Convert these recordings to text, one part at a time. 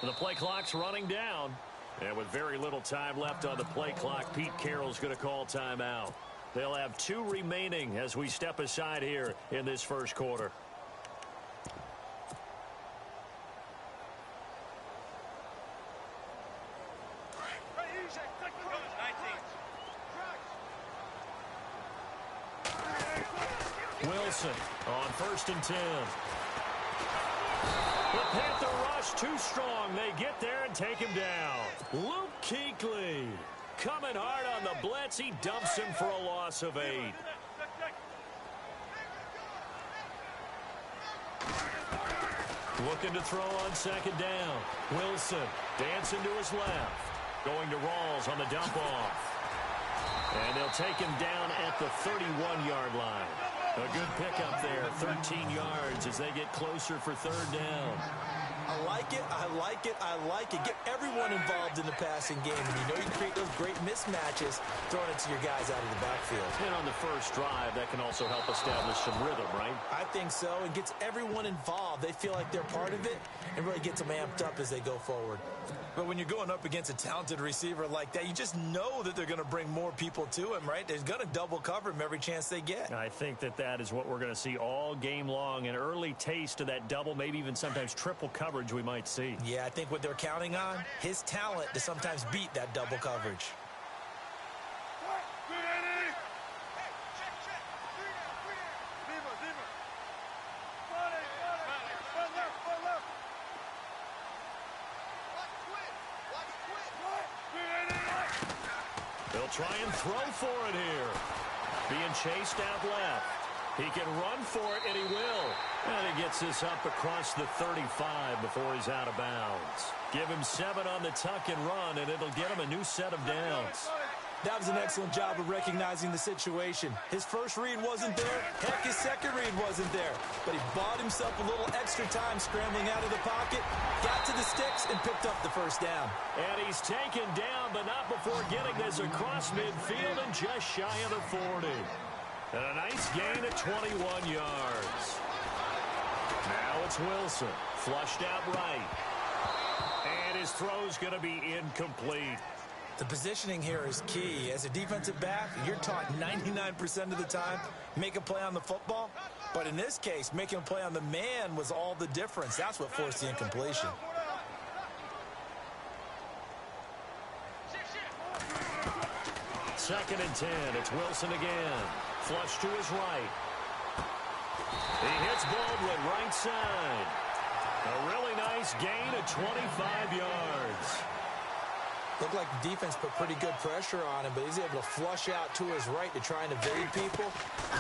The play clock's running down. And with very little time left on the play clock, Pete Carroll's going to call timeout. They'll have 2 remaining as we step aside here in this first quarter. Wilson on 1st and 10. The Panther rush too strong. They get there and take him down. Luke Kuechly coming hard on the blitz. He dumps him for a loss of 8. Looking to throw on 2nd down. Wilson dancing to his left. Going to Rawls on the dump off. And they'll take him down at the 31-yard line. A good pickup there, 13 yards as they get closer for 3rd down. I like it, I like it, I like it. Get everyone involved in the passing game. And you know you create those great mismatches throwing it to your guys out of the backfield. And on the first drive, that can also help establish some rhythm, right? I think so. It gets everyone involved. They feel like they're part of it and really gets them amped up as they go forward. But when you're going up against a talented receiver like that, you just know that they're going to bring more people to him, right? They're going to double cover him every chance they get. I think that is what we're going to see all game long. An early taste of that double, maybe even sometimes triple coverage we might see. Yeah, I think what they're counting on, his talent to sometimes beat that double coverage. They'll try and throw for it here. Being chased out left. He can run for it, and he will. And he gets this up across the 35 before he's out of bounds. Give him 7 on the tuck and run, and it'll get him a new set of downs. That was an excellent job of recognizing the situation. His first read wasn't there. Heck, his second read wasn't there. But he bought himself a little extra time scrambling out of the pocket, got to the sticks, and picked up the first down. And he's taken down, but not before getting this across midfield and just shy of the 40. And a nice gain of 21 yards. Now it's Wilson, flushed out right. And his throw's going to be incomplete. The positioning here is key. As a defensive back, you're taught 99% of the time, make a play on the football. But in this case, making a play on the man was all the difference. That's what forced the incompletion. Second and 10. It's Wilson again. Flush to his right. He hits Baldwin right side. A really nice gain of 25 yards. Looked like the defense put pretty good pressure on him, but he's able to flush out to his right to try and evade people.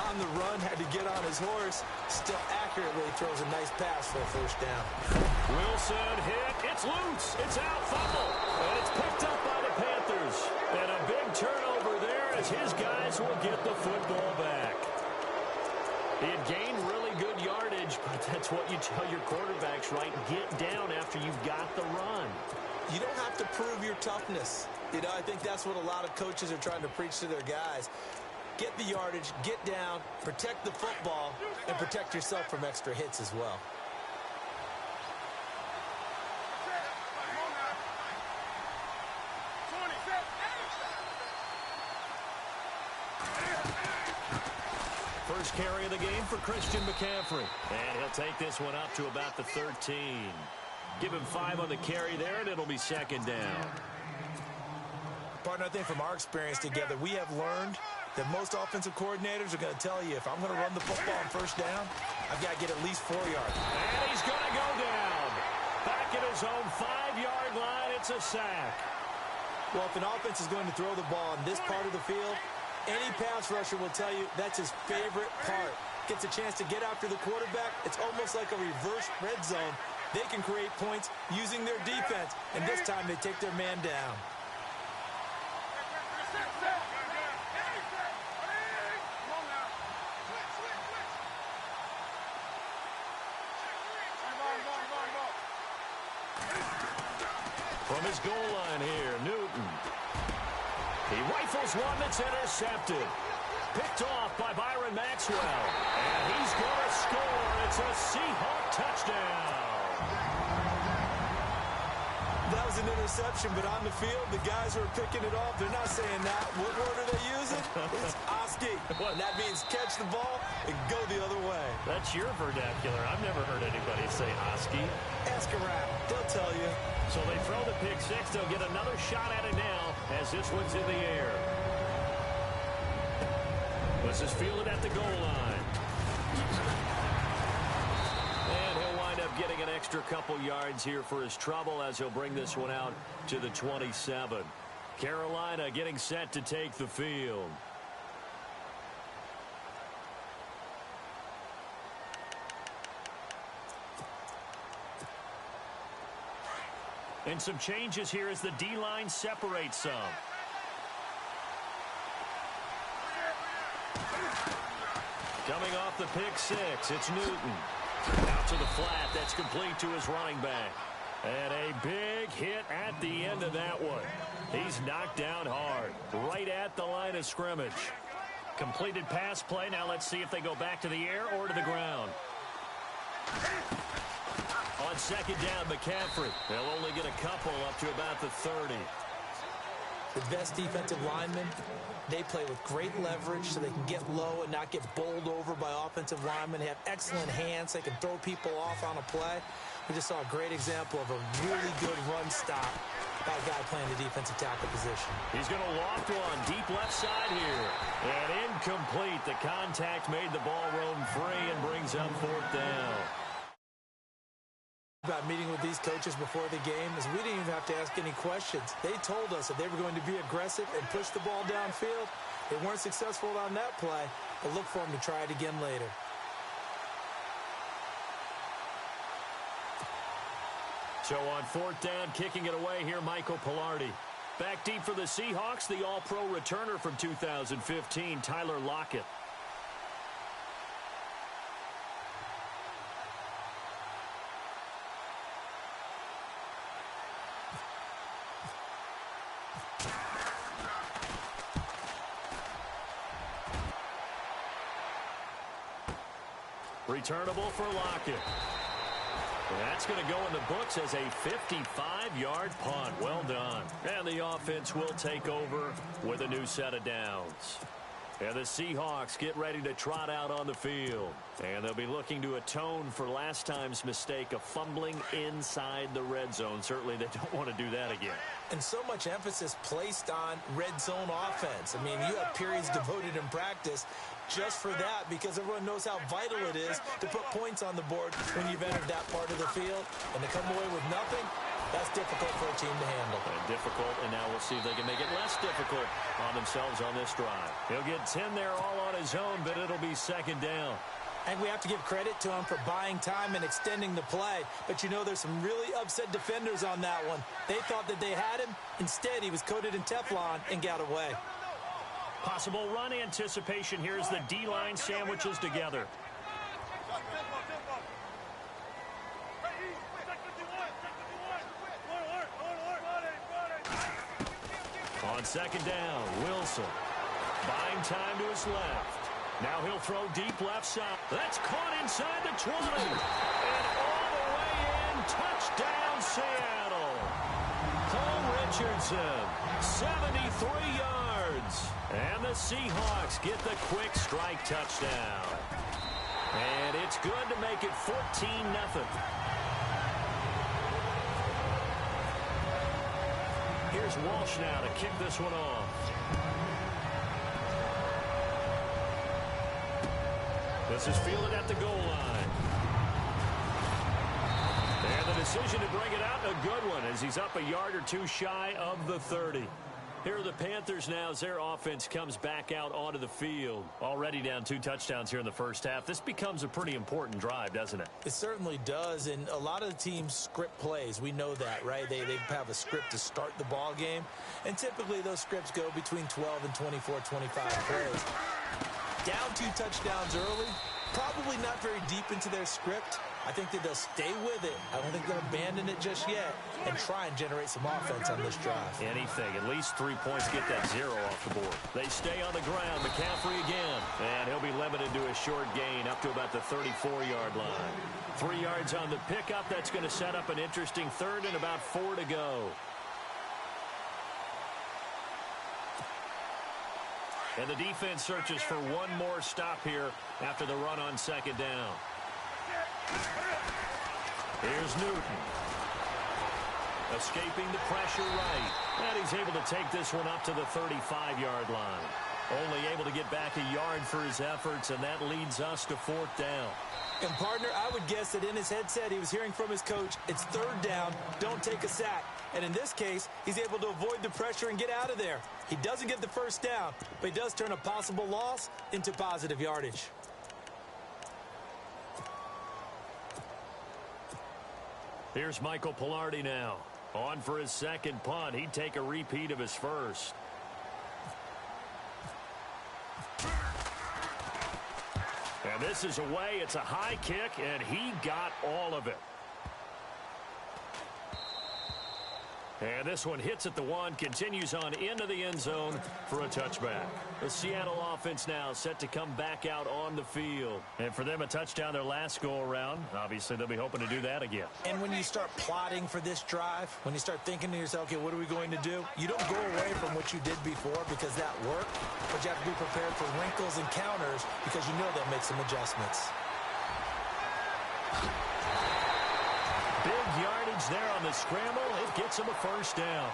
On the run, had to get on his horse. Still accurately throws a nice pass for a first down. Wilson hit. It's loose. It's out. Fumble. And it's picked up by the Panthers. And a big turnover there as his guys will get the football back. He had gained really good yardage, but that's what you tell your quarterbacks, right? Get down after you've got the run. You don't have to prove your toughness. You know, I think that's what a lot of coaches are trying to preach to their guys. Get the yardage, get down, protect the football, and protect yourself from extra hits as well. First carry of the game for Christian McCaffrey. And he'll take this one up to about the 13. Give him 5 on the carry there, and it'll be second down. Partner, I think from our experience together, we have learned that most offensive coordinators are going to tell you, if I'm going to run the football on first down, I've got to get at least 4 yards. And he's going to go down. Back at his own 5-yard line, it's a sack. Well, if an offense is going to throw the ball in this part of the field, any pass rusher will tell you that's his favorite part. Gets a chance to get after the quarterback. It's almost like a reverse red zone. They can create points using their defense, and this time they take their man down. From his goal line here, Newton. He rifles one that's intercepted. Picked off by Byron Maxwell. And he's going to score. It's a Seahawk touchdown. that was an interception, but on the field, the guys who are picking it off, they're not saying that. What word are they using? It's Oski. And that means catch the ball and go the other way. That's your vernacular. I've never heard anybody say Oski. Ask around. They'll tell you. So they throw the pick six. They'll get another shot at it now as this one's in the air. This is fielded at the goal line. And he'll wind up getting an extra couple yards here for his trouble as he'll bring this one out to the 27. Carolina getting set to take the field. And some changes here as the D-line separates some. Coming off the pick six, it's Newton. Out to the flat, that's complete to his running back. And a big hit at the end of that one. He's knocked down hard, right at the line of scrimmage. Completed pass play. Now let's see if they go back to the air or to the ground. On second down, McCaffrey. They'll only get a couple up to about the 30. The best defensive linemen, they play with great leverage so they can get low and not get bowled over by offensive linemen. They have excellent hands. They can throw people off on a play. We just saw a great example of a really good run stop by a guy playing the defensive tackle position. He's going to loft one deep left side here. And incomplete. The contact made the ball roam free and brings up fourth down. About meeting with these coaches before the game is we didn't even have to ask any questions. They told us that they were going to be aggressive and push the ball downfield. They weren't successful on that play, but look for them to try it again later. So on fourth down, kicking it away here, Michael Pilardi. Back deep for the Seahawks, the all-pro returner from 2015, Tyler Lockett. Returnable for Lockett. That's going to go in the books as a 55-yard punt. Well done. And the offense will take over with a new set of downs. And the Seahawks get ready to trot out on the field. And they'll be looking to atone for last time's mistake of fumbling inside the red zone. Certainly they don't want to do that again. And so much emphasis placed on red zone offense. I mean, you have periods devoted in practice just for that because everyone knows how vital it is to put points on the board when you've entered that part of the field. And to come away with nothing, that's difficult for a team to handle. Difficult, and now we'll see if they can make it less difficult on themselves on this drive. He'll get 10 there all on his own, but it'll be second down. And we have to give credit to him for buying time and extending the play. But you know there's some really upset defenders on that one. They thought that they had him. Instead, he was coated in Teflon and got away. Possible run anticipation here as the D-line sandwiches together. On second down, Wilson. Buying time to his left. Now he'll throw deep left side. That's caught inside the 20. And all the way in. Touchdown, Seattle. Paul Richardson, 73 yards. And the Seahawks get the quick strike touchdown. And it's good to make it 14-0. Here's Walsh now to kick this one off. This is fielded at the goal line. And the decision to bring it out, a good one, as he's up a yard or two shy of the 30. Here are the Panthers now as their offense comes back out onto the field. Already down 2 touchdowns here in the first half. This becomes a pretty important drive, doesn't it? It certainly does, and a lot of the teams script plays. We know that, right? They have a script to start the ball game, and typically those scripts go between 12 and 24, 25 plays. Down 2 touchdowns early, probably not very deep into their script, I think that they'll stay with it. I don't think they'll abandon it just yet and try and generate some offense on this drive. Anything. At least 3 points, get that 0 off the board. They stay on the ground. McCaffrey again. And he'll be limited to a short gain up to about the 34-yard line. 3 yards on the pickup. That's going to set up an interesting third and about 4 to go. And the defense searches for one more stop here after the run on second down. Here's Newton. Escaping the pressure right. And he's able to take this one up to the 35-yard line. Only able to get back a yard for his efforts, and that leads us to 4th down. And, partner, I would guess that in his headset he was hearing from his coach, it's 3rd down, don't take a sack. And in this case, he's able to avoid the pressure and get out of there. He doesn't get the first down, but he does turn a possible loss into positive yardage. Here's Michael Pilardi now. On for his second punt. He'd take a repeat of his first. And this is away. It's a high kick, and he got all of it. And this one hits at the 1, continues on into the end zone for a touchback. The Seattle offense now set to come back out on the field. And for them, a touchdown their last go-around. Obviously, they'll be hoping to do that again. And when you start plotting for this drive, when you start thinking to yourself, okay, what are we going to do? You don't go away from what you did before because that worked, but you have to be prepared for wrinkles and counters because you know they'll make some adjustments. Big yardage there on the scramble. It gets him a first down.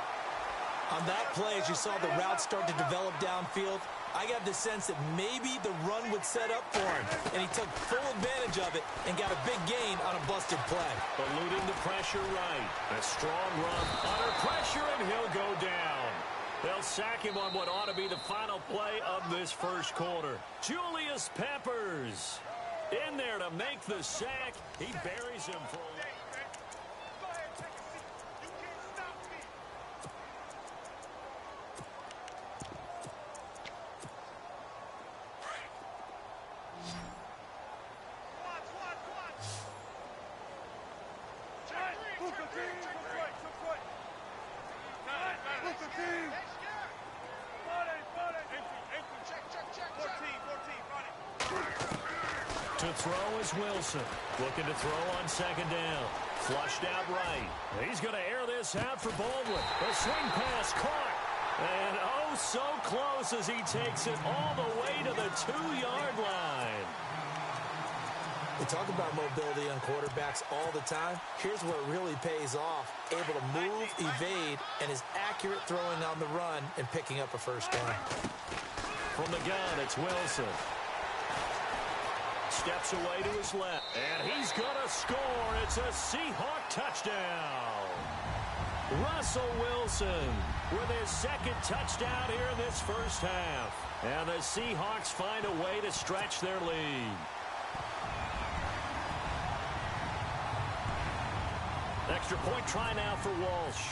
On that play, as you saw the route start to develop downfield, I got the sense that maybe the run would set up for him, and he took full advantage of it and got a big gain on a busted play. Eluding the pressure right. A strong run under pressure, and he'll go down. They'll sack him on what ought to be the final play of this first quarter. Julius Peppers in there to make the sack. He buries him for a while. To throw is Wilson. Looking to throw on second down. Flushed out right. He's going to air this out for Baldwin. A swing pass caught. And oh, so close as he takes it all the way to the 2-yard line. We talk about mobility on quarterbacks all the time. Here's where it really pays off. Able to move, evade, and is accurate throwing on the run and picking up a first down. From the gun, it's Wilson. Steps away to his left, and he's going to score. It's a Seahawk touchdown. Russell Wilson with his second touchdown here in this first half. And the Seahawks find a way to stretch their lead. Extra point try now for Walsh.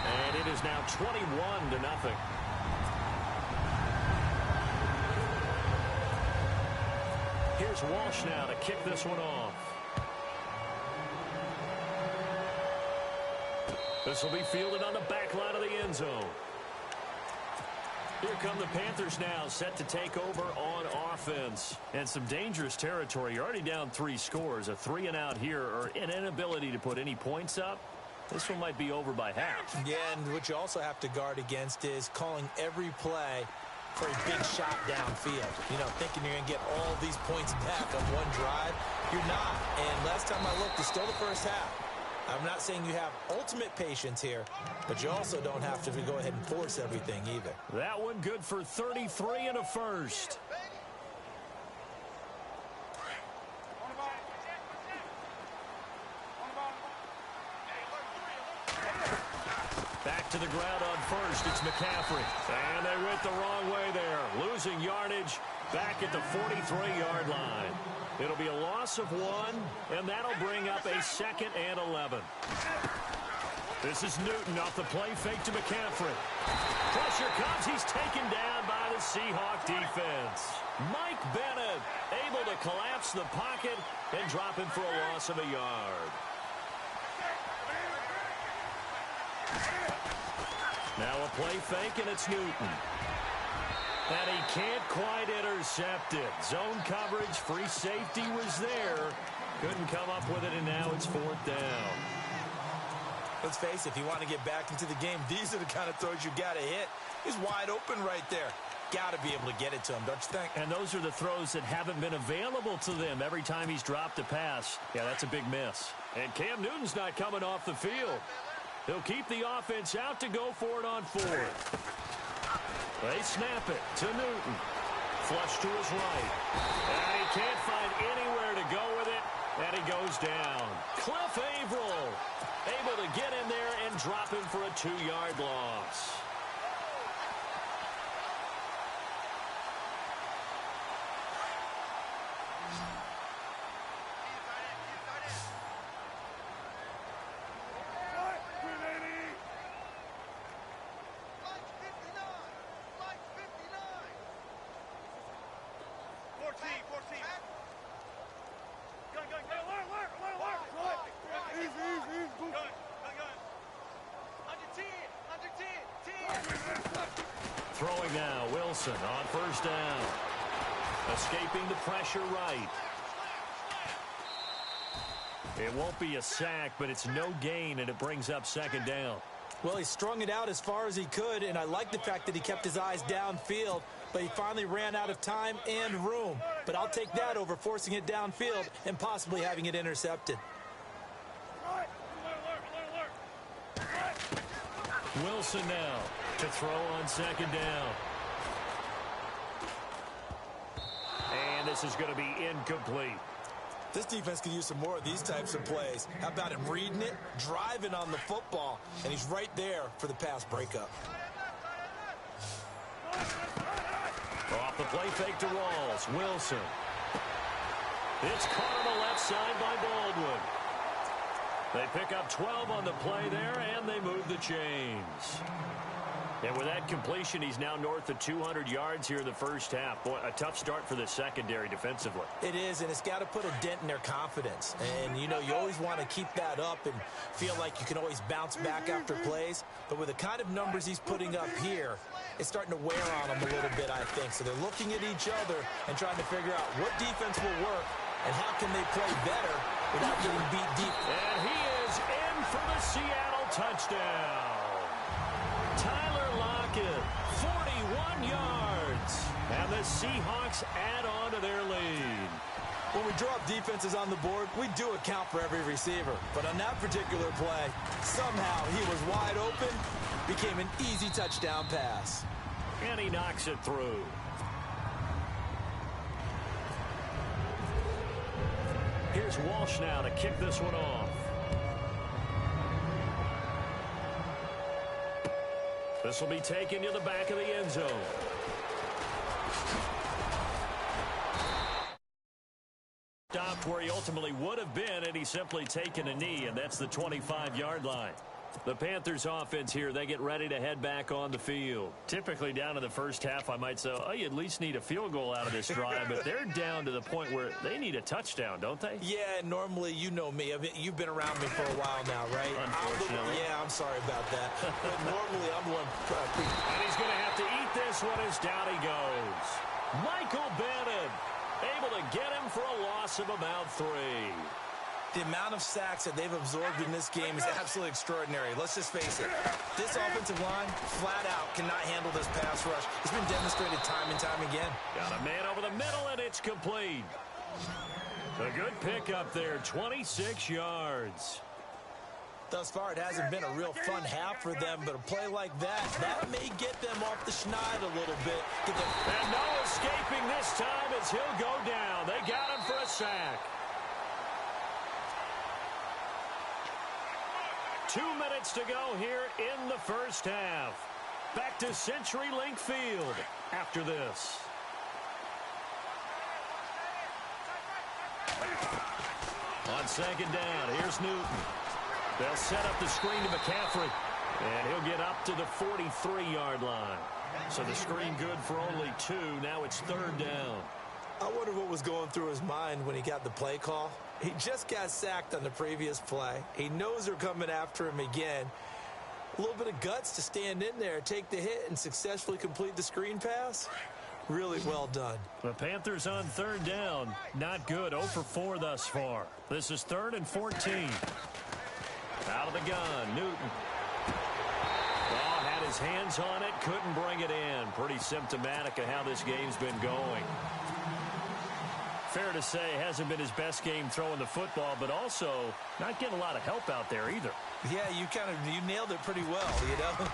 And it is now 21-0. Here's Walsh now to kick this one off. This will be fielded on the back line of the end zone. Here come the Panthers now, set to take over on offense. And some dangerous territory. You're already down 3 scores. A 3-and-out here, or an inability to put any points up. This one might be over by half. Yeah, and what you also have to guard against is calling every play for a big shot downfield. You know, thinking you're going to get all these points back on one drive. You're not. And last time I looked, it's still the first half. I'm not saying you have ultimate patience here, but you also don't have to go ahead and force everything either. That one good for 33 and a first. Back to the ground on first. It's McCaffrey. And they went the wrong way there. Losing yardage back at the 43-yard line. It'll be a loss of 1, and that'll bring up a 2nd and 11. This is Newton off the play fake to McCaffrey. Pressure comes. He's taken down by the Seahawk defense. Mike Bennett able to collapse the pocket and drop him for a loss of a yard. Now a play fake, and it's Newton. And he can't quite intercept it. Zone coverage, free safety was there. Couldn't come up with it, and now it's 4th down. Let's face it, if you want to get back into the game, these are the kind of throws you got to hit. He's wide open right there. Got to be able to get it to him, don't you think? And those are the throws that haven't been available to them every time he's dropped a pass. Yeah, that's a big miss. And Cam Newton's not coming off the field. He'll keep the offense out to go for it on 4th. They snap it to Newton. Flush to his right. And he can't find anywhere to go with it. And he goes down. Cliff Averill able to get in there and drop him for a 2-yard loss. Throwing now, Wilson on 1st down. Escaping the pressure right. It won't be a sack, but it's no gain, and it brings up 2nd down. Well, he strung it out as far as he could, and I like the fact that he kept his eyes downfield, but he finally ran out of time and room. But I'll take that over forcing it downfield and possibly having it intercepted. Wilson now to throw on 2nd down. And this is going to be incomplete. This defense could use some more of these types of plays. How about him reading it, driving on the football, and he's right there for the pass breakup. Off the play fake to Rawls. Wilson. It's caught on the left side by Baldwin. They pick up 12 on the play there, and they move the chains. And with that completion, he's now north of 200 yards here in the first half. Boy, a tough start for the secondary defensively. It is, and it's got to put a dent in their confidence. And, you know, you always want to keep that up and feel like you can always bounce back after plays. But with the kind of numbers he's putting up here, it's starting to wear on them a little bit, I think. So they're looking at each other and trying to figure out what defense will work and how can they play better without getting beat deep. And he is in for the Seattle touchdown. Tyler Lockett, 41 yards. And the Seahawks add on to their lead. When we drop defenses on the board, we do account for every receiver. But on that particular play, somehow he was wide open, became an easy touchdown pass. And he knocks it through. Here's Walsh now to kick this one off. This will be taken to the back of the end zone. Stopped where he ultimately would have been, and he's simply taken a knee, and that's the 25-yard line. The Panthers offense here, they get ready to head back on the field. Typically down in the first half, I might say, oh, you at least need a field goal out of this drive, but they're down to the point where they need a touchdown, don't they? Yeah, normally, you know me. I mean, you've been around me for a while now, right? Unfortunately. I'm sorry about that. But normally, I'm the one. And he's going to have to eat this one as down he goes. Michael Bennett able to get him for a loss of about 3. The amount of sacks that they've absorbed in this game is absolutely extraordinary. Let's just face it. This offensive line, flat out, cannot handle this pass rush. It's been demonstrated time and time again. Got a man over the middle, and it's complete. A good pickup there, 26 yards. Thus far, it hasn't been a real fun half for them, but a play like that may get them off the schneid a little bit. And no escaping this time as he'll go down. They got him for a sack. 2 minutes to go here in the first half. Back to CenturyLink Field after this. On 2nd down, here's Newton. They'll set up the screen to McCaffrey, and he'll get up to the 43-yard line. So the screen good for only 2. Now it's 3rd down. I wonder what was going through his mind when he got the play call. He just got sacked on the previous play. He knows they're coming after him again. A little bit of guts to stand in there, take the hit, and successfully complete the screen pass. Really well done. The Panthers on 3rd down. Not good. 0 for 4 thus far. This is 3rd and 14. Out of the gun, Newton. Oh, had his hands on it, couldn't bring it in. Pretty symptomatic of how this game's been going. Fair to say, hasn't been his best game throwing the football, but also not getting a lot of help out there either. Yeah, you nailed it pretty well, you know.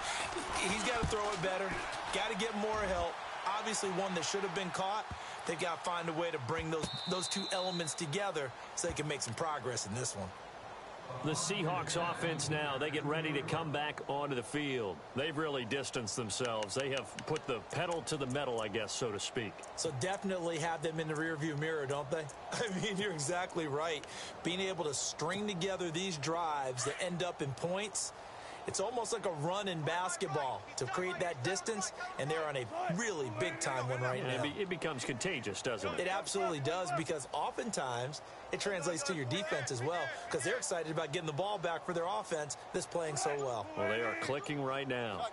He's got to throw it better, got to get more help. Obviously one that should have been caught. They've got to find a way to bring those two elements together so they can make some progress in this one. The Seahawks offense now, they get ready to come back onto the field. They've really distanced themselves. They have put the pedal to the metal, I guess, so to speak. So definitely have them in the rearview mirror, don't they? I mean, you're exactly right. Being able to string together these drives that end up in points, it's almost like a run in basketball to create that distance, and they're on a really big-time one right now. It becomes contagious, doesn't it? It absolutely does, because oftentimes it translates to your defense as well, because they're excited about getting the ball back for their offense that's playing so well. Well, they are clicking right now.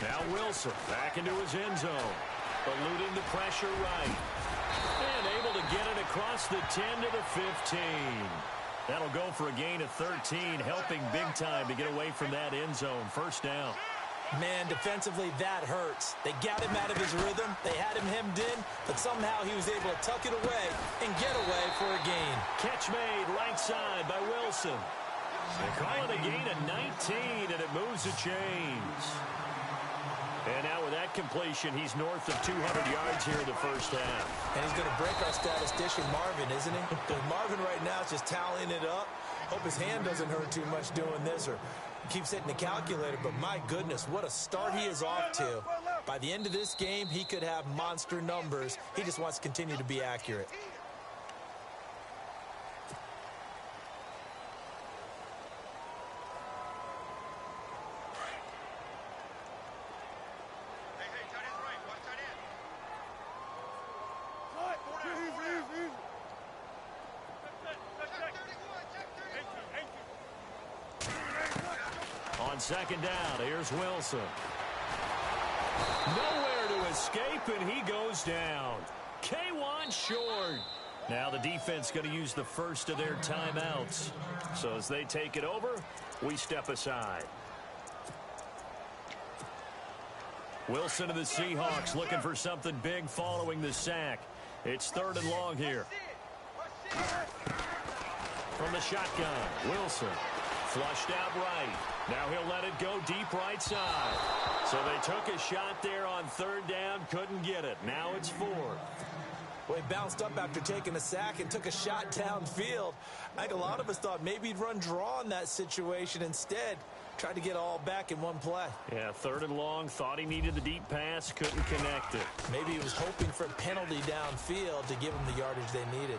Now Wilson back into his end zone, eluding the pressure right. And able to get it across the 10 to the 15. That'll go for a gain of 13, helping big time to get away from that end zone. 1st down. Man, defensively, that hurts. They got him out of his rhythm. They had him hemmed in, but somehow he was able to tuck it away and get away for a gain. Catch made right side by Wilson. They call it a gain of 19, and it moves the chains. And now with that completion, he's north of 200 yards here in the 1st half. And he's going to break our statistician, Marvin, isn't he? Because Marvin right now is just tallying it up. Hope his hand doesn't hurt too much doing this, or keeps hitting the calculator. But my goodness, what a start he is off to. By the end of this game, he could have monster numbers. He just wants to continue to be accurate. On 2nd down, here's Wilson. Nowhere to escape, and he goes down. K1 short. Now the defense going to use the first of their timeouts. So as they take it over, we step aside. Wilson of the Seahawks looking for something big following the sack. It's 3rd and long here. From the shotgun, Wilson. Flushed out right. Now he'll let it go deep right side. So they took a shot there on 3rd down, couldn't get it. Now it's 4th. Well, he bounced up after taking a sack and took a shot downfield. I think a lot of us thought maybe he'd run draw in that situation instead. Tried to get all back in one play. Yeah, 3rd and long, thought he needed the deep pass, couldn't connect it. Maybe he was hoping for a penalty downfield to give him the yardage they needed.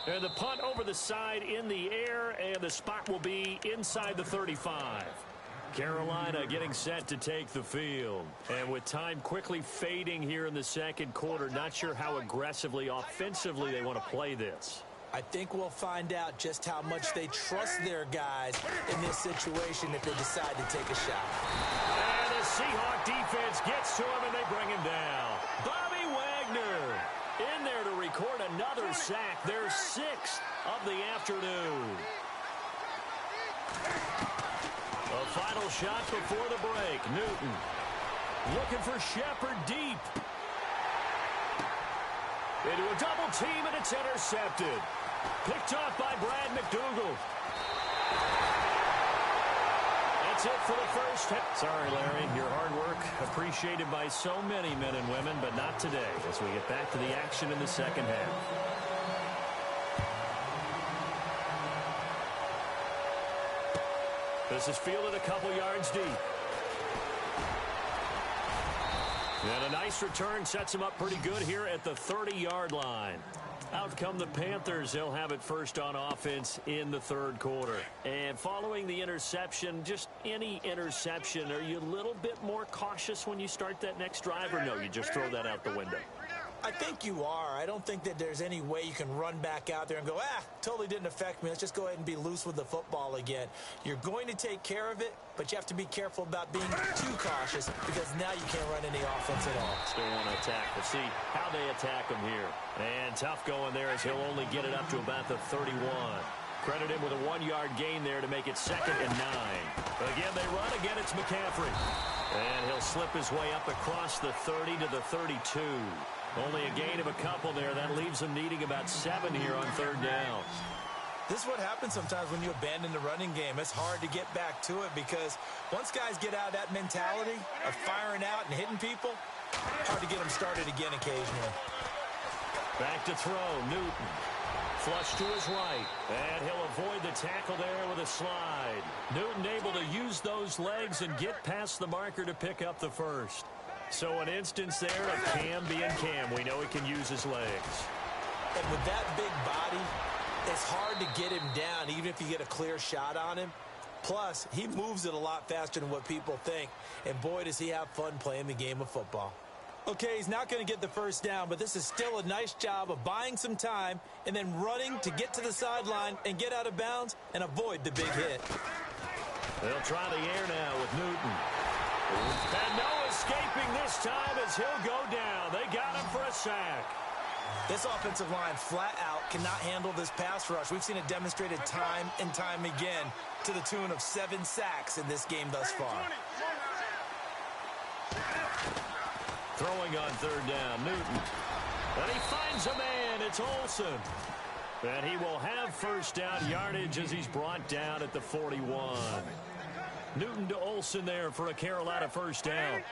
And the punt over the side in the air, and the spot will be inside the 35. Carolina getting set to take the field. And with time quickly fading here in the 2nd quarter, not sure how aggressively, offensively they want to play this. I think we'll find out just how much they trust their guys in this situation if they decide to take a shot. And the Seahawk defense gets to him, and they bring him down. Bobby Wagner in there to record another sack, their 6th of the afternoon. A final shot before the break. Newton looking for Shepard deep. Into a double team, and it's intercepted. Picked off by Brad McDougal. That's it for the 1st half. Sorry, Larry, your hard work appreciated by so many men and women, but not today as we get back to the action in the 2nd half. This is fielded a couple yards deep. And a nice return sets him up pretty good here at the 30-yard line. Out come the Panthers. They'll have it first on offense in the third quarter. And following the interception, just any interception, are you a little bit more cautious when you start that next drive, or no, you just throw that out the window? I think you are. I don't think that there's any way you can run back out there and go, totally didn't affect me. Let's just go ahead and be loose with the football again. You're going to take care of it, but you have to be careful about being too cautious because now you can't run any offense at all. Still want to attack. We'll see how they attack him here. And tough going there as he'll only get it up to about the 31. Credit him with a 1-yard gain there to make it 2nd and 9. Again, they run. Again, it's McCaffrey. And he'll slip his way up across the 30 to the 32. Only a gain of a couple there. That leaves them needing about 7 here on 3rd down. This is what happens sometimes when you abandon the running game. It's hard to get back to it because once guys get out of that mentality of firing out and hitting people, hard to get them started again occasionally. Back to throw, Newton. Flush to his right, and he'll avoid the tackle there with a slide. Newton able to use those legs and get past the marker to pick up the first. So an instance there of Cam being Cam. We know he can use his legs. And with that big body, it's hard to get him down, even if you get a clear shot on him. Plus, he moves it a lot faster than what people think. And boy, does he have fun playing the game of football. Okay, he's not going to get the first down, but this is still a nice job of buying some time and then running to get to the sideline and get out of bounds and avoid the big hit. They'll try the air now with Newton. And no escaping this time as he'll go down. They got him for a sack. This offensive line flat out cannot handle this pass rush. We've seen it demonstrated time and time again to the tune of 7 sacks in this game thus far. Throwing on 3rd down, Newton. And he finds a man. It's Olsen. And he will have first down yardage as he's brought down at the 41. Newton to Olsen there for a Carolina first down.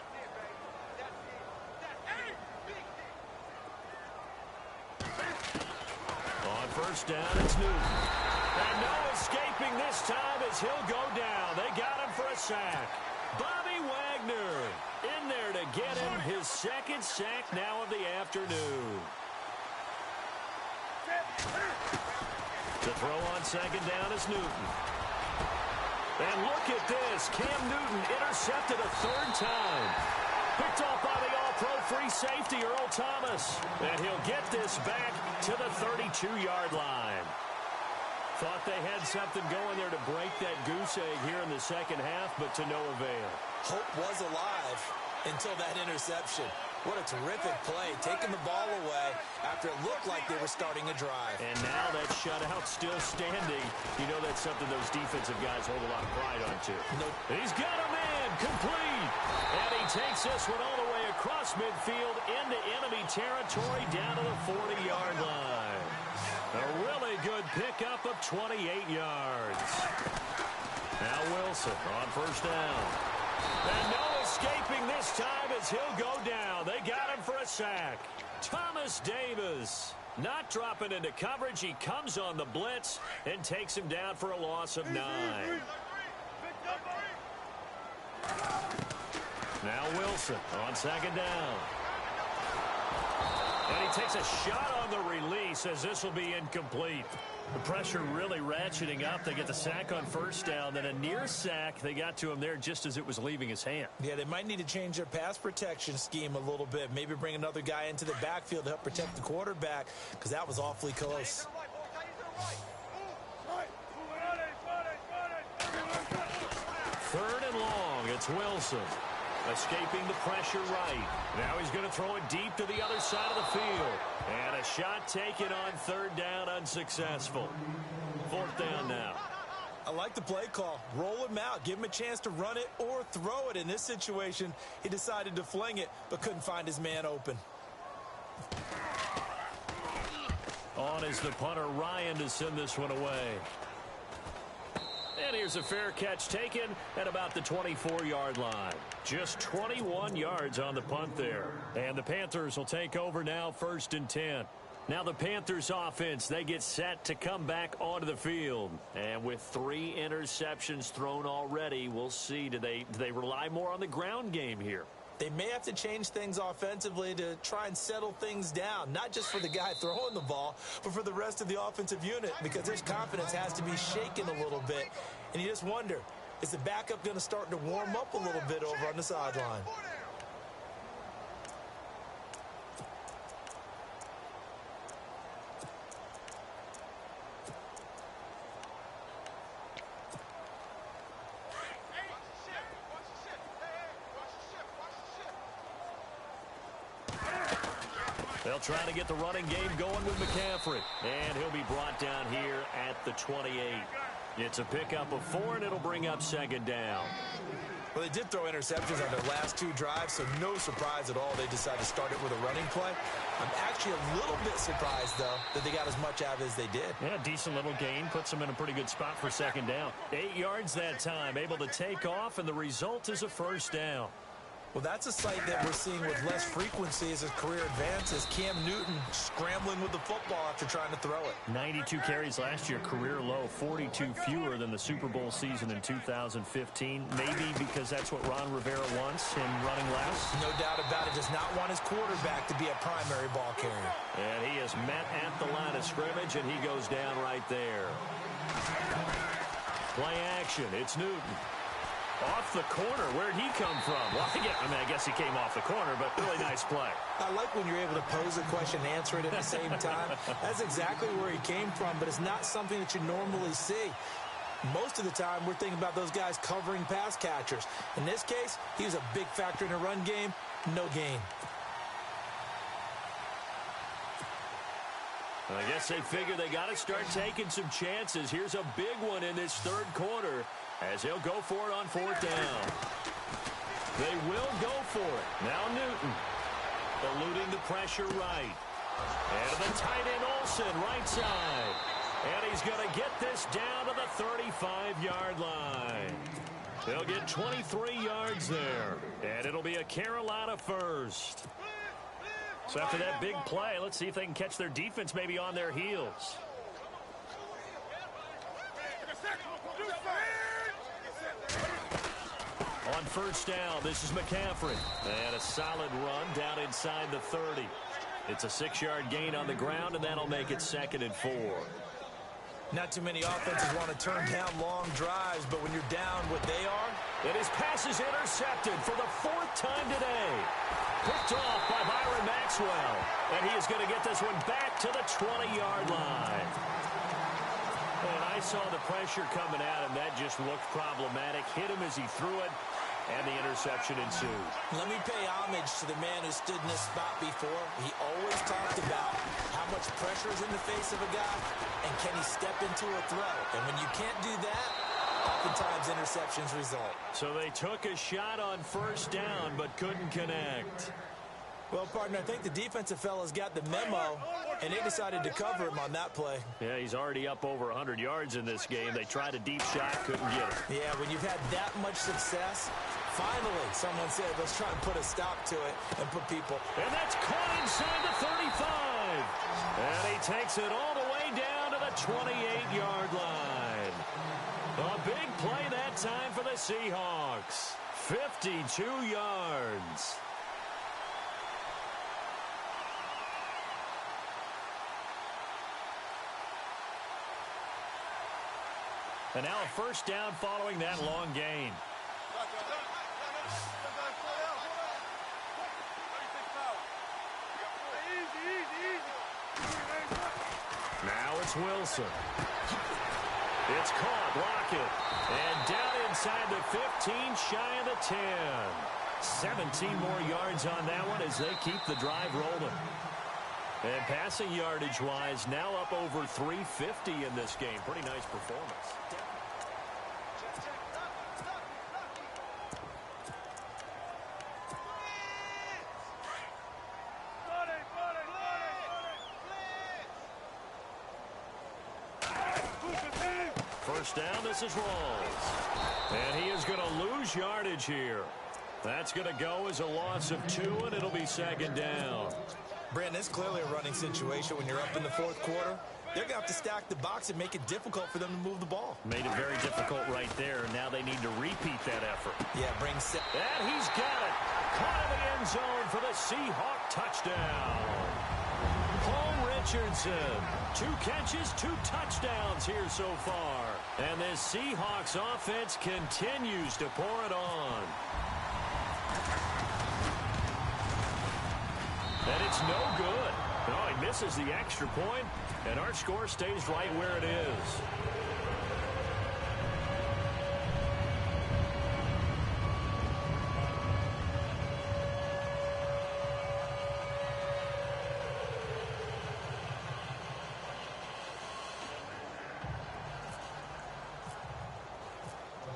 On first down, it's Newton. And no escaping this time as he'll go down. They got him for a sack. Bobby Wagner in there to get him his 2nd sack now of the afternoon. To throw on 2nd down is Newton. And look at this. Cam Newton intercepted a 3rd time. Picked off by the all-pro free safety, Earl Thomas. And he'll get this back to the 32-yard line. Thought they had something going there to break that goose egg here in the 2nd half, but to no avail. Hope was alive until that interception. What a terrific play, taking the ball away after it looked like they were starting a drive. And now that shutout still standing. You know that's something those defensive guys hold a lot of pride on, too. Nope. He's got a man, complete. And he takes this one all the way across midfield into enemy territory down to the 40-yard line. A really good pickup of 28 yards. Now Wilson on first down. And no escaping this time as he'll go down. They got him for a sack. Thomas Davis not dropping into coverage. He comes on the blitz and takes him down for a loss of 9. Now Wilson on 2nd down. And he takes a shot on the release as this will be incomplete. The pressure really ratcheting up. They get the sack on first down, then a near sack. They got to him there just as it was leaving his hand. Yeah, they might need to change their pass protection scheme a little bit. Maybe bring another guy into the backfield to help protect the quarterback because that was awfully close. 3rd and long. It's Wilson. Escaping the pressure right. Now he's going to throw it deep to the other side of the field. And a shot taken on 3rd down, unsuccessful. 4th down now. I like the play call. Roll him out. Give him a chance to run it or throw it. In this situation, he decided to fling it, but couldn't find his man open. On is the punter, Ryan, to send this one away. And here's a fair catch taken at about the 24-yard line. Just 21 yards on the punt there. And the Panthers will take over now, 1st and 10. Now the Panthers offense, they get set to come back onto the field. And with 3 interceptions thrown already, we'll see. Do they rely more on the ground game here? They may have to change things offensively to try and settle things down, not just for the guy throwing the ball, but for the rest of the offensive unit, because his confidence has to be shaken a little bit. And you just wonder, is the backup going to start to warm up a little bit over on the sideline? They'll try to get the running game going with McCaffrey. And he'll be brought down here at the 28. It's a pickup of 4, and it'll bring up second down. Well, they did throw interceptions on their last 2 drives, so no surprise at all they decided to start it with a running play. I'm actually a little bit surprised, though, that they got as much out of it as they did. Yeah, decent little gain. Puts them in a pretty good spot for second down. 8 yards that time. Able to take off, and the result is a first down. Well, that's a sight that we're seeing with less frequency as his career advances. Cam Newton scrambling with the football after trying to throw it. 92 carries last year, career low, 42 fewer than the Super Bowl season in 2015. Maybe because that's what Ron Rivera wants, him running less. No doubt about it. Does not want his quarterback to be a primary ball carrier. And he is met at the line of scrimmage, and he goes down right there. Play action. It's Newton. Off the corner. Where'd he come from? Well, I guess he came off the corner, but really nice play. I like when you're able to pose a question and answer it at the same time. That's exactly where he came from, but it's not something that you normally see. Most of the time, we're thinking about those guys covering pass catchers. In this case, he was a big factor in the run game. No gain. I guess they figure they got to start taking some chances. Here's a big one in this third quarter as he'll go for it on 4th down. They will go for it. Now Newton eluding the pressure right. And to the tight end Olsen, right side. And he's going to get this down to the 35-yard line. They'll get 23 yards there. And it'll be a Carolina first. So after that big play, let's see if they can catch their defense maybe on their heels. On 1st down, this is McCaffrey. And a solid run down inside the 30. It's a 6-yard gain on the ground, and that'll make it 2nd and 4. Not too many offenses want to turn down long drives, but when you're down what they are. And his pass is intercepted for the 4th time today. Picked off by Byron Maxwell. And he is going to get this one back to the 20-yard line. And I saw the pressure coming at him. That just looked problematic. Hit him as he threw it, and the interception ensued. Let me pay homage to the man who stood in this spot before. He always talked about how much pressure is in the face of a guy, and can he step into a throw. And when you can't do that, oftentimes interceptions result. So they took a shot on 1st down, but couldn't connect. Well, partner, I think the defensive fellas got the memo, and they decided to cover him on that play. Yeah, he's already up over 100 yards in this game. They tried a deep shot, couldn't get it. Yeah, when you've had that much success, finally someone said, let's try and put a stop to it and put people. And that's caught inside the 35. And he takes it all the way down to the 28-yard line. A big play that time for the Seahawks. 52 yards. And now a 1st down following that long gain. Now it's Wilson. It's caught, Lockett. And down inside the 15, shy of the 10. 17 more yards on that one as they keep the drive rolling. And passing yardage-wise, now up over 350 in this game. Pretty nice performance. First down, this is Rawls. And he is going to lose yardage here. That's going to go as a loss of 2, and it'll be 2nd down. Brandon, it's clearly a running situation when you're up in the 4th quarter. they're going to have to stack the box and make it difficult for them to move the ball. Made it very difficult right there. Now they need to repeat that effort. Yeah, bring set. And he's got it. Caught in the end zone for the Seahawk touchdown. Paul Richardson. 2 catches, 2 touchdowns here so far. And this Seahawks offense continues to pour it on. And it's no good. No, he misses the extra point, and our score stays right where it is.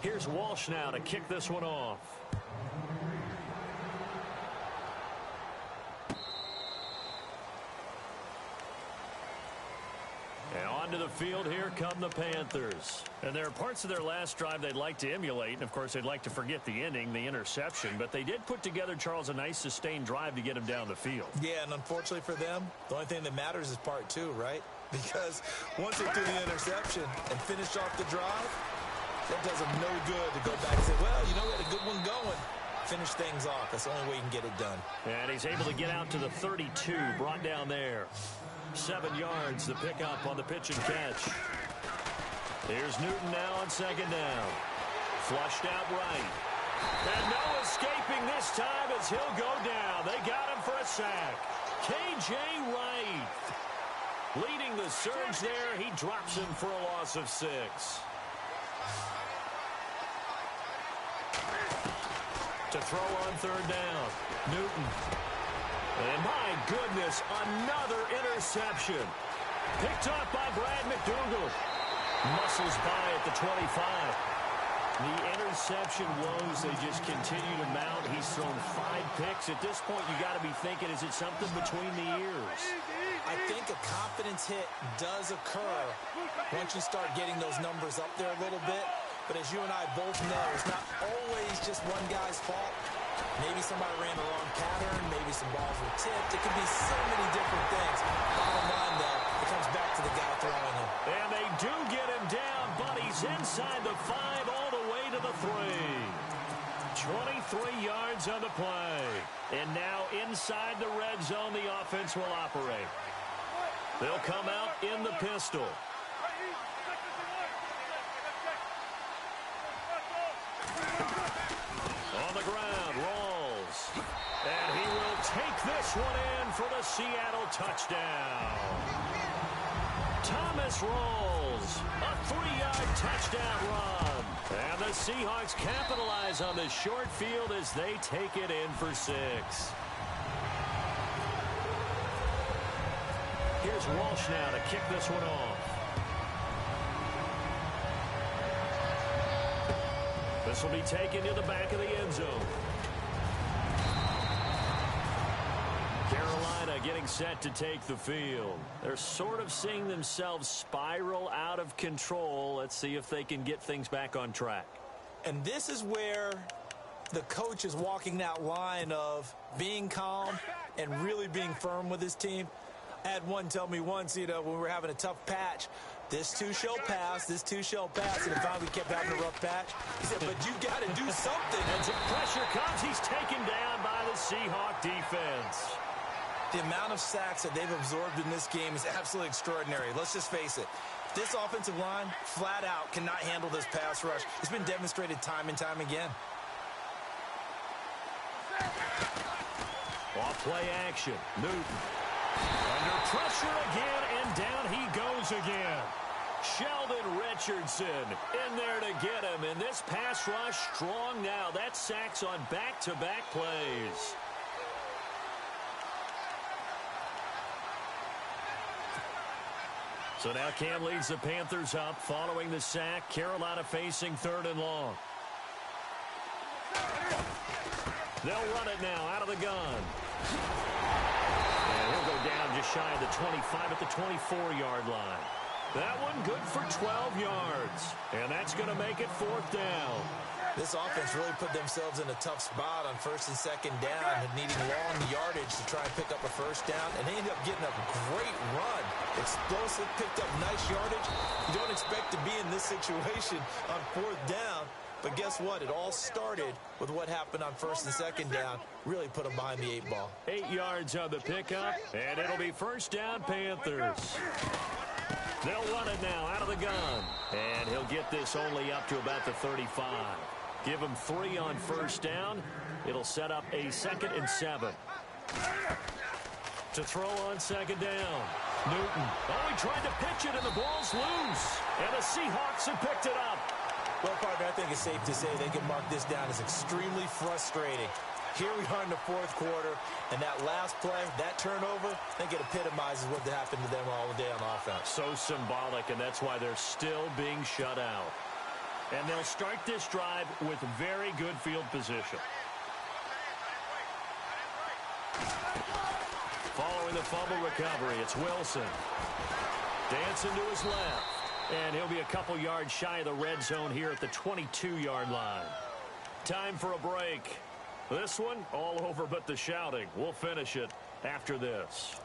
Here's Walsh now to kick this one off. And onto the field, here come the Panthers. And there are parts of their last drive they'd like to emulate. And, of course, they'd like to forget the ending, the interception. But they did put together, Charles, a nice sustained drive to get him down the field. Yeah, and unfortunately for them, the only thing that matters is part 2, right? Because once they do the interception and finish off the drive, that does them no good to go back and say, well, you know, we had a good one going. Finish things off. That's the only way you can get it done. And he's able to get out to the 32, brought down there. 7 yards, the pickup on the pitch and catch. Here's Newton now on second down. Flushed out right. And no escaping this time as he'll go down. They got him for a sack. K.J. Wright leading the surge there. He drops him for a loss of 6. To throw on third down. Newton. And my goodness, another interception. Picked off by Brad McDougal. Muscles by at the 25. The interception woes, they just continue to mount. He's thrown 5 picks. At this point, you got to be thinking, is it something between the ears? I think a confidence hit does occur once you start getting those numbers up there a little bit. But as you and I both know, it's not always just one guy's fault. Maybe somebody ran the wrong pattern. Maybe some balls were tipped. It could be so many different things. Bottom line, though, it comes back to the guy throwing him. And they do get him down, but he's inside the 5 all the way to the 3. 23 yards on the play. And now inside the red zone, the offense will operate. They'll come out in the pistol. On the ground, Rawls. And he will take this one in for the Seattle touchdown. Thomas Rawls, a 3-yard touchdown run. And the Seahawks capitalize on this short field as they take it in for 6. Here's Walsh now to kick this one off. This will be taken to the back of the end zone. Carolina getting set to take the field. They're sort of seeing themselves spiral out of control. Let's see if they can get things back on track. And this is where the coach is walking that line of being calm and really being firm with his team. I had one tell me once, you know, when we were having a tough patch, this too shall pass, this too shall pass, and finally we kept having a rough patch. He said, but you got to do something. As the pressure comes, he's taken down by the Seahawk defense. The amount of sacks that they've absorbed in this game is absolutely extraordinary. Let's just face it. This offensive line, flat out, cannot handle this pass rush. It's been demonstrated time and time again. Off play action. Newton. Under pressure again, and down he goes again. Sheldon Richardson in there to get him. And this pass rush strong now. That's sacks on back-to-back plays. So now Cam leads the Panthers up following the sack. Carolina facing 3rd and long. They'll run it now out of the gun. And he'll go down just shy of the 25 at the 24-yard line. That one good for 12 yards. And that's going to make it 4th down. This offense really put themselves in a tough spot on first and second down and needing long yardage to try and pick up a first down, and they ended up getting a great run. Explosive, picked up nice yardage. You don't expect to be in this situation on fourth down, but guess what? It all started with what happened on first and second down. Really put them behind the 8 ball. 8 yards on the pickup, and it'll be first down, Panthers. They'll run it now out of the gun, and he'll get this only up to about the 35. Give him 3 on first down. It'll set up a 2nd and 7. To throw on second down. Newton. Oh, he tried to pitch it, and the ball's loose. And the Seahawks have picked it up. Well, partner, I think it's safe to say they can mark this down as extremely frustrating. Here we are in the fourth quarter, and that last play, that turnover, I think it epitomizes what happened to them all day on offense. So symbolic, and that's why they're still being shut out. And they'll start this drive with very good field position. Following the fumble recovery, it's Wilson. Dancing to his left. And he'll be a couple yards shy of the red zone here at the 22-yard line. Time for a break. This one, all over but the shouting. We'll finish it after this.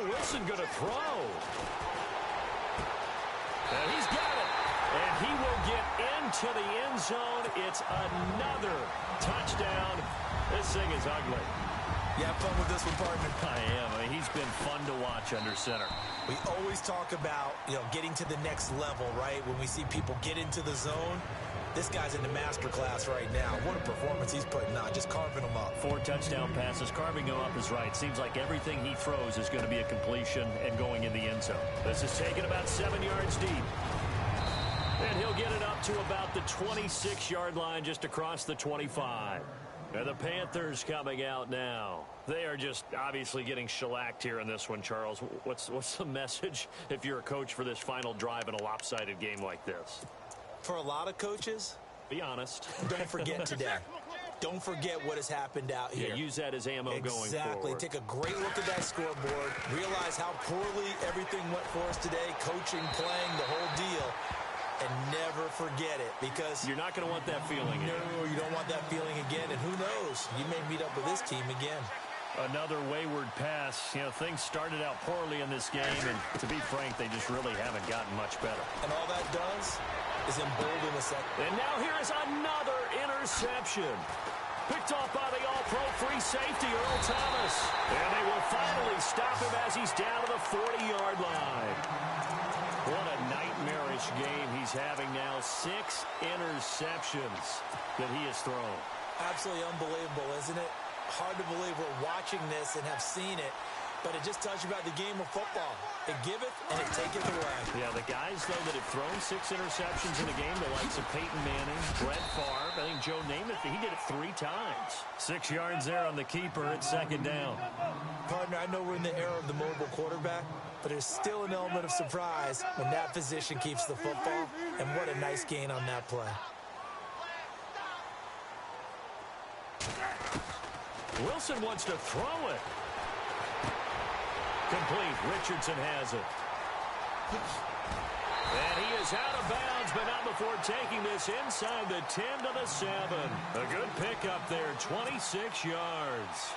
Wilson going to throw. And he's got it. And he will get into the end zone. It's another touchdown. This thing is ugly. You have fun with this one, partner? I am. I mean, he's been fun to watch under center. We always talk about, getting to the next level, right? When we see people get into the zone, this guy's in the master class right now. What a performance he's putting on, just carving them up. 4 touchdown passes. Carving them up is right. Seems like everything he throws is going to be a completion and going in the end zone. This is taken about 7 yards deep. And he'll get it up to about the 26-yard line, just across the 25. And the Panthers coming out now. They are just obviously getting shellacked here in this one, Charles. What's the message if you're a coach for this final drive in a lopsided game like this? For a lot of coaches, be honest. Don't forget today. Don't forget what has happened out here. Yeah, use that as ammo going forward. Exactly. Take a great look at that scoreboard. Realize how poorly everything went for us today. Coaching, playing, the whole deal. And never forget it, because you're not going to want that feeling again. No, you don't want that feeling again. And who knows? You may meet up with this team again. Another wayward pass. Things started out poorly in this game, and to be frank, they just really haven't gotten much better. And all that does is embolden a second. And now here is another interception. Picked off by the all-pro free safety, Earl Thomas. And they will finally stop him as he's down to the 40-yard line. What a nightmarish game he's having now. 6 interceptions that he has thrown. Absolutely unbelievable, isn't it? Hard to believe we're watching this and have seen it, but it just tells you about the game of football. It giveth and it taketh away. Yeah, the guys, though, that have thrown 6 interceptions in a game, the likes of Peyton Manning, Brett Favre, I think Joe Namath, he did it 3 times. 6 yards there on the keeper at second down. Partner, I know we're in the era of the mobile quarterback, but there's still an element of surprise when that position keeps the football, and what a nice gain on that play. Wilson wants to throw it. Complete. Richardson has it. And he is out of bounds, but not before taking this inside the 10 to the 7. A good pickup there, 26 yards.